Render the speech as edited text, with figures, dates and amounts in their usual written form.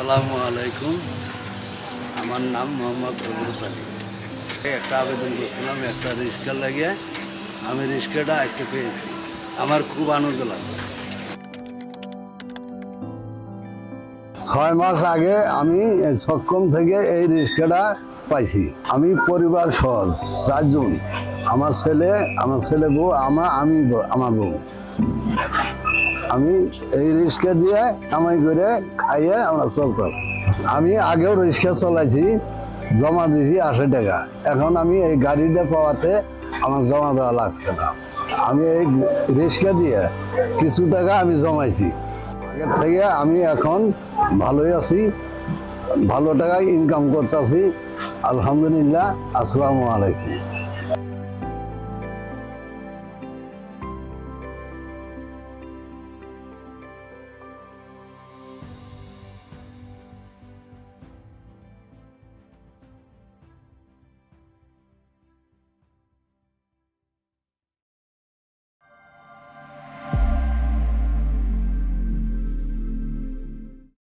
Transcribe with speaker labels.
Speaker 1: আসসালামু আলাইকুম। আমার নাম মোহাম্মদ হযরত আলী। একটা আবেদন করছিলাম একটা রিক্সা লাগিয়ে, আমি রিক্সাটা আজকে পেয়েছি। আমার খুব আনন্দ লাগলো। 6 মাস আগে আমি সক্ষম থেকে এই রিক্সাটা পাইছি। আমি পরিবার সহ 4 জন, আমার ছেলে বউ, আমার বউ। আমি এই রিক্সা দিয়ে কামাই করে খাইয়ে আমরা চলতাম। আমি আগেও রিক্সা চালাইছি, জমা দিয়েছি 80 টাকা। এখন আমি এই গাড়িটা পাওয়াতে আমার জমা দেওয়া লাগছে না। আমি এই রিক্সা দিয়ে কিছু টাকা আমি জমাইছি। আগের থেকে আমি এখন ভালোই আছি, ভালো টাকা ইনকাম করতেছি, আলহামদুলিল্লাহ। আসসালামু আলাইকুম।